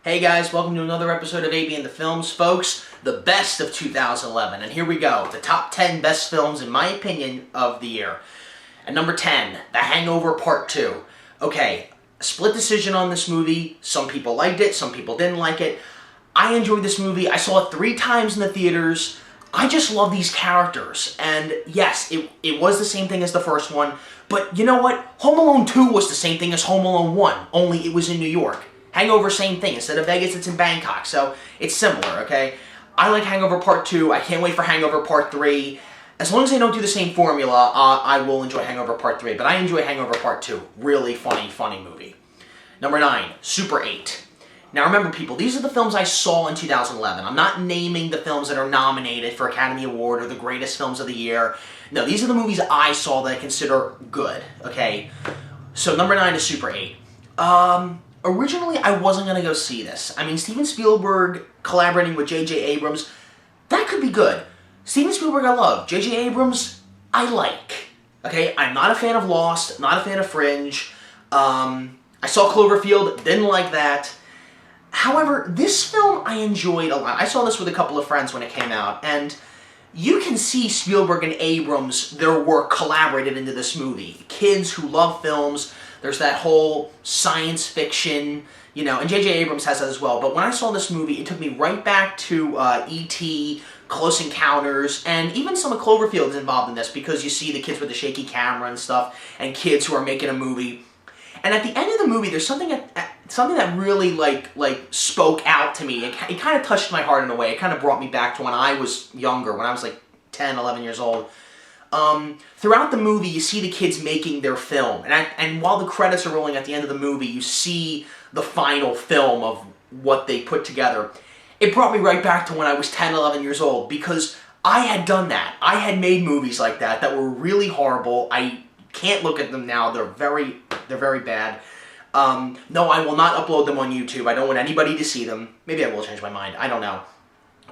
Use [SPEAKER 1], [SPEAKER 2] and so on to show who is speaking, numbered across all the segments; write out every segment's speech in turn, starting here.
[SPEAKER 1] Hey guys, welcome to another episode of AB and the Films. Folks, the best of 2011. And here we go, the top 10 best films, in my opinion, of the year. At number 10, The Hangover Part 2. Okay, split decision on this movie. Some people liked it, some people didn't like it. I enjoyed this movie. I saw it 3 times in the theaters. I just love these characters. And yes, it was the same thing as the first one. But you know what? Home Alone 2 was the same thing as Home Alone 1, only it was in New York. Hangover, same thing. Instead of Vegas, it's in Bangkok. So, it's similar, okay? I like Hangover Part 2. I can't wait for Hangover Part 3. As long as they don't do the same formula, I will enjoy Hangover Part 3. But I enjoy Hangover Part 2. Really funny movie. Number 9, Super 8. Now remember, people, these are the films I saw in 2011. I'm not naming the films that are nominated for Academy Award or the greatest films of the year. No, these are the movies I saw that I consider good, okay? So, number 9 is Super 8. Originally, I wasn't going to go see this. I mean, Steven Spielberg collaborating with J.J. Abrams, that could be good. Steven Spielberg I love. J.J. Abrams, I like. Okay, I'm not a fan of Lost, not a fan of Fringe. I saw Cloverfield, didn't like that. However, this film I enjoyed a lot. I saw this with a couple of friends when it came out, and you can see Spielberg and Abrams, their work collaborated into this movie. Kids who love films. There's that whole science fiction, you know, and J.J. Abrams has that as well. But when I saw this movie, it took me right back to E.T., Close Encounters, and even some of Cloverfield is involved in this because you see the kids with the shaky camera and stuff, and kids who are making a movie. And at the end of the movie, there's something that really like spoke out to me. It kind of touched my heart in a way. It kind of brought me back to when I was younger, when I was like 10, 11 years old. Throughout the movie, you see the kids making their film, and while the credits are rolling at the end of the movie, you see the final film of what they put together. It brought me right back to when I was 10, 11 years old, because I had done that. I had made movies like that were really horrible. I can't look at them now. They're very bad. No, I will not upload them on YouTube. I don't want anybody to see them. Maybe I will change my mind. I don't know.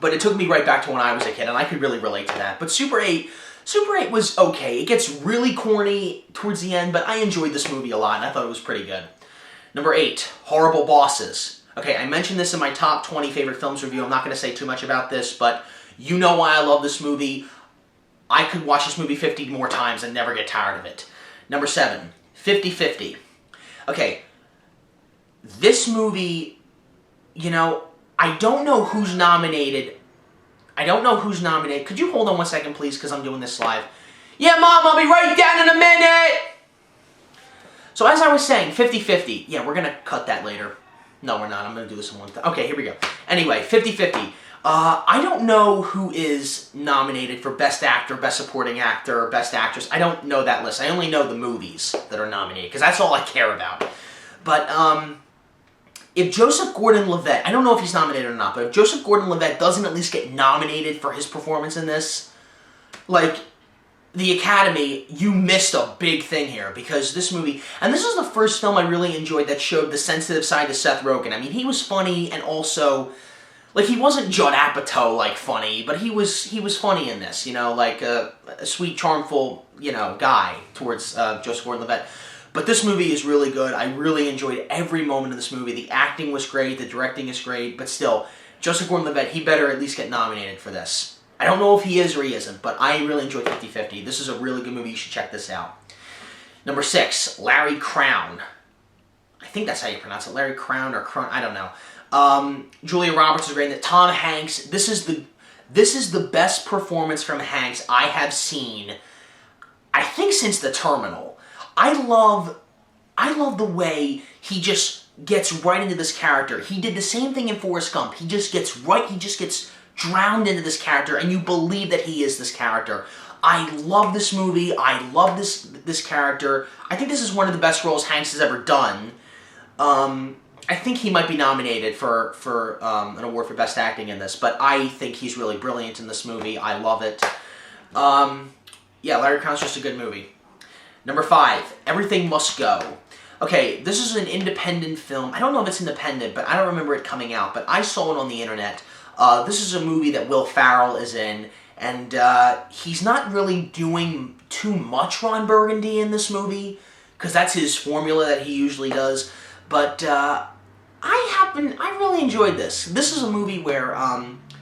[SPEAKER 1] But it took me right back to when I was a kid, and I could really relate to that. But Super 8 was okay. It gets really corny towards the end, but I enjoyed this movie a lot, and I thought it was pretty good. Number 8, Horrible Bosses. Okay, I mentioned this in my top 20 favorite films review. I'm not going to say too much about this, but you know why I love this movie. I could watch this movie 50 more times and never get tired of it. Number 7, 50-50. Okay, this movie, you know, I don't know who's nominated. Could you hold on one second, please, because I'm doing this live. Yeah, Mom, I'll be right down in a minute! So as I was saying, 50-50. Yeah, we're going to cut that later. No, we're not. I'm going to do this in one time. Okay, here we go. Anyway, 50-50. I don't know who is nominated for Best Actor, Best Supporting Actor, Best Actress. I don't know that list. I only know the movies that are nominated, because that's all I care about. But, if Joseph Gordon-Levitt, I don't know if he's nominated or not, but if Joseph Gordon-Levitt doesn't at least get nominated for his performance in this, like, the Academy, you missed a big thing here, because this movie, and this is the first film I really enjoyed that showed the sensitive side to Seth Rogen. I mean, he was funny, and also, like, he wasn't Judd Apatow, like, funny, but he was funny in this, you know, like, a sweet, charmful, you know, guy towards Joseph Gordon-Levitt. But this movie is really good. I really enjoyed every moment of this movie. The acting was great, the directing is great, but still, Joseph Gordon-Levitt, he better at least get nominated for this. I don't know if he is or he isn't, but I really enjoyed 50-50. This is a really good movie. You should check this out. Number 6, Larry Crowne. I think that's how you pronounce it. Larry Crowne or Crowne, I don't know. Julia Roberts is great in it. Tom Hanks. This is the best performance from Hanks I have seen, I think, since The Terminal. I love the way he just gets right into this character. He did the same thing in Forrest Gump. He just gets drowned into this character, and you believe that he is this character. I love this movie. I love this character. I think this is one of the best roles Hanks has ever done. I think he might be nominated for an award for Best Acting in this, but I think he's really brilliant in this movie. I love it. Yeah, Larry Crowne's just a good movie. Number 5, Everything Must Go. Okay, this is an independent film. I don't know if it's independent, but I don't remember it coming out, but I saw it on the internet. This is a movie that Will Ferrell is in, and he's not really doing too much Ron Burgundy in this movie, because that's his formula that he usually does, but I really enjoyed this. This is a movie where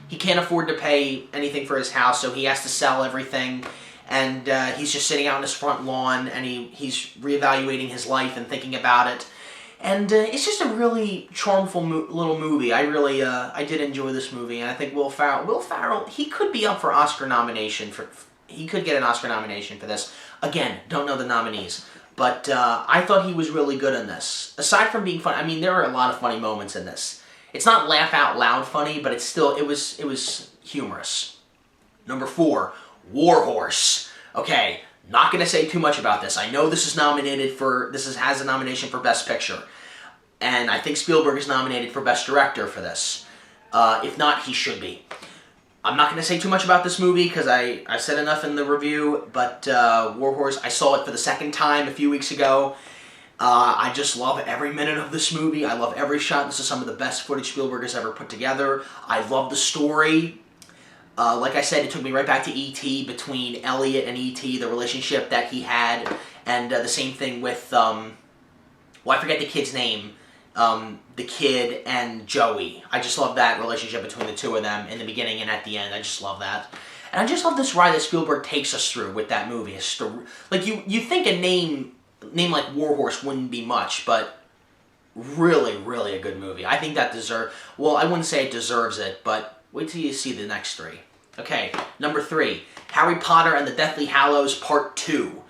[SPEAKER 1] he can't afford to pay anything for his house, so he has to sell everything, and he's just sitting out on his front lawn, and he's reevaluating his life and thinking about it. And it's just a really charmful little movie. I did enjoy this movie, and I think Will Ferrell, he could be up for Oscar nomination he could get an Oscar nomination for this. Again, don't know the nominees. But I thought he was really good in this. Aside from being funny, I mean, there are a lot of funny moments in this. It's not laugh out loud funny, but it was humorous. Number 4, War Horse. Okay, not going to say too much about this. I know this has a nomination for Best Picture. And I think Spielberg is nominated for Best Director for this. If not, he should be. I'm not going to say too much about this movie because I said enough in the review, but War Horse, I saw it for the second time a few weeks ago. I just love every minute of this movie. I love every shot. This is some of the best footage Spielberg has ever put together. I love the story. Like I said, it took me right back to E.T., between Elliot and E.T., the relationship that he had, and the same thing with, I forget the kid's name. The kid and Joey. I just love that relationship between the two of them in the beginning and at the end. I just love that. And I just love this ride that Spielberg takes us through with that movie. Like, you think a name like War Horse wouldn't be much, but really, really a good movie. I think that well, I wouldn't say it deserves it, but wait till you see the next 3. Okay, number 3, Harry Potter and the Deathly Hallows Part 2.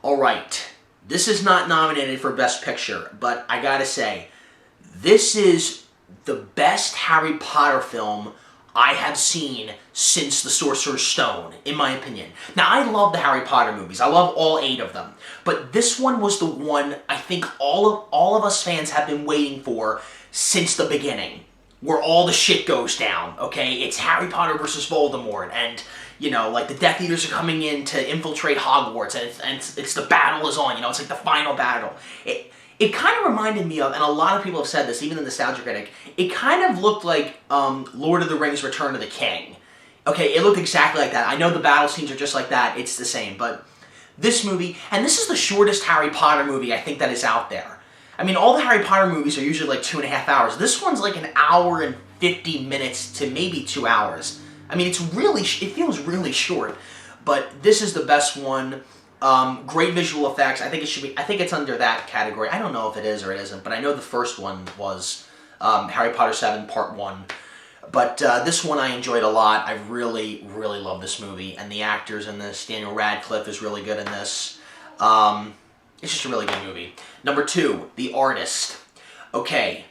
[SPEAKER 1] Alright, this is not nominated for Best Picture, but I gotta say, this is the best Harry Potter film I have seen since The Sorcerer's Stone, in my opinion. Now, I love the Harry Potter movies. I love all 8 of them. But this one was the one I think all of us fans have been waiting for since the beginning, where all the shit goes down, okay? It's Harry Potter versus Voldemort, and, like, the Death Eaters are coming in to infiltrate Hogwarts, and it's the battle is on, it's like the final battle. It kind of reminded me of, and a lot of people have said this, even the Nostalgia Critic, it kind of looked like Lord of the Rings Return of the King. Okay, it looked exactly like that. I know the battle scenes are just like that, it's the same, but this movie, and this is the shortest Harry Potter movie I think that is out there. I mean, all the Harry Potter movies are usually like 2.5 hours. This one's like 1 hour and 50 minutes to maybe 2 hours. I mean, it feels really short, but this is the best one. Great visual effects. I think it's under that category. I don't know if it is or it isn't, but I know the first one was Harry Potter 7 Part 1. But this one I enjoyed a lot. I really, really love this movie. And the actors in this, Daniel Radcliffe is really good in this. It's just a really good movie. Number 2, The Artist. Okay,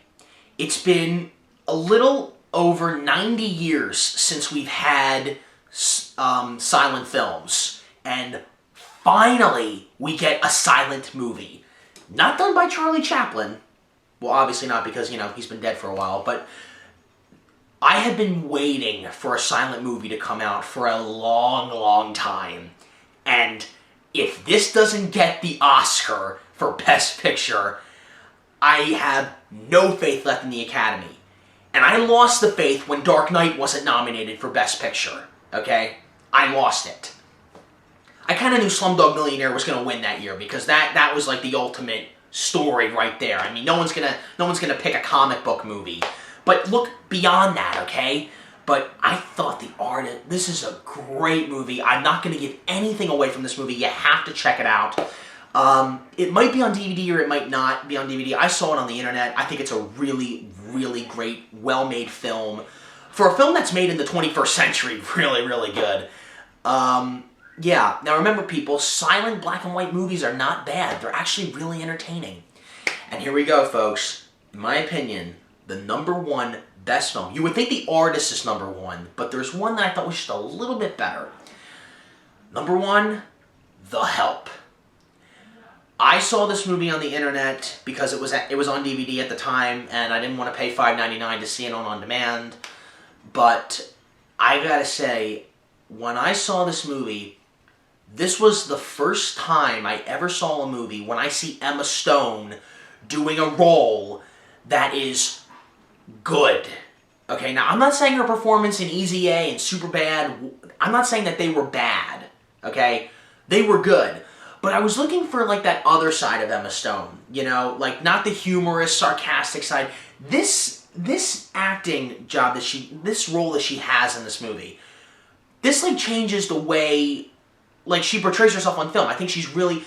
[SPEAKER 1] it's been a little over 90 years since we've had silent films. And finally, we get a silent movie. Not done by Charlie Chaplin. Well, obviously not because, he's been dead for a while, but I have been waiting for a silent movie to come out for a long, long time. And if this doesn't get the Oscar for Best Picture, I have no faith left in the Academy. And I lost the faith when Dark Knight wasn't nominated for Best Picture, okay? I lost it. I kind of knew Slumdog Millionaire was going to win that year because that was like the ultimate story right there. I mean, no one's gonna pick a comic book movie. But look beyond that, okay? But I thought The Artist, this is a great movie. I'm not going to give anything away from this movie. You have to check it out. It might be on DVD or it might not be on DVD. I saw it on the internet. I think it's a really, really great, well-made film. For a film that's made in the 21st century, really, really good. Yeah, now remember people, silent black and white movies are not bad. They're actually really entertaining. And here we go, folks. In my opinion, the number 1 best film. You would think The Artist is number 1, but there's one that I thought was just a little bit better. Number 1, The Help. I saw this movie on the internet because it was on DVD at the time, and I didn't want to pay $5.99 to see it on demand. But I gotta say, when I saw this movie, this was the first time I ever saw a movie when I see Emma Stone doing a role that is good. Okay, now I'm not saying her performance in Easy A and Superbad, I'm not saying that they were bad, okay? They were good. But I was looking for, like, that other side of Emma Stone, like, not the humorous, sarcastic side. this acting job this role that she has in this movie, this like changes the way like she portrays herself on film. I think she's really.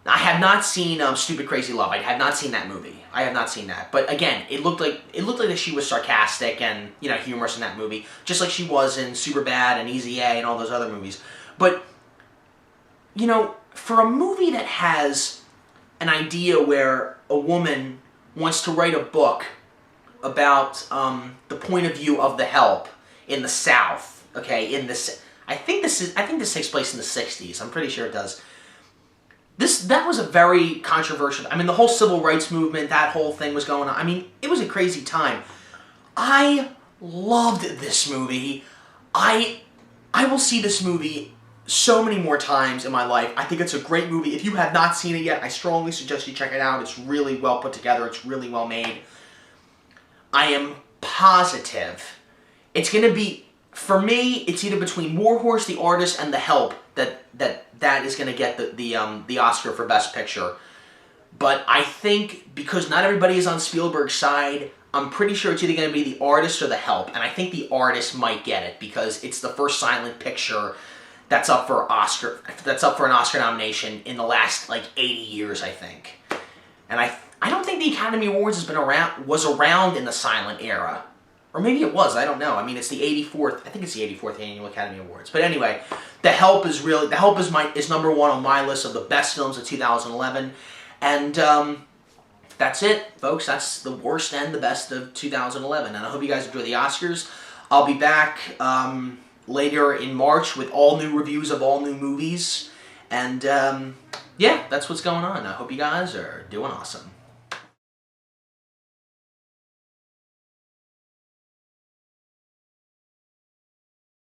[SPEAKER 1] I have not seen Stupid Crazy Love. I have not seen that movie. I have not seen that. But again, it looked like that she was sarcastic and humorous in that movie, just like she was in Superbad and Easy A and all those other movies. But for a movie that has an idea where a woman wants to write a book about the point of view of the help in the South, okay, I think this takes place in the 60s. I'm pretty sure it does. That was a very controversial. I mean, the whole civil rights movement, that whole thing was going on. I mean, it was a crazy time. I loved this movie. I will see this movie so many more times in my life. I think it's a great movie. If you have not seen it yet, I strongly suggest you check it out. It's really well put together. It's really well made. I am positive it's going to be, for me, it's either between Warhorse, The Artist, and The Help that is going to get the Oscar for Best Picture. But I think, because not everybody is on Spielberg's side, I'm pretty sure it's either going to be The Artist or The Help. And I think The Artist might get it, because it's the first silent picture that's up for an Oscar nomination in the last, 80 years, I think. And I don't think the Academy Awards was around in the silent era. Or maybe it was, I don't know. I mean, it's the 84th, I think it's the 84th Annual Academy Awards. But anyway, The Help is number one on my list of the best films of 2011. And that's it, folks. That's the worst and the best of 2011. And I hope you guys enjoy the Oscars. I'll be back later in March with all new reviews of all new movies. And yeah, that's what's going on. I hope you guys are doing awesome.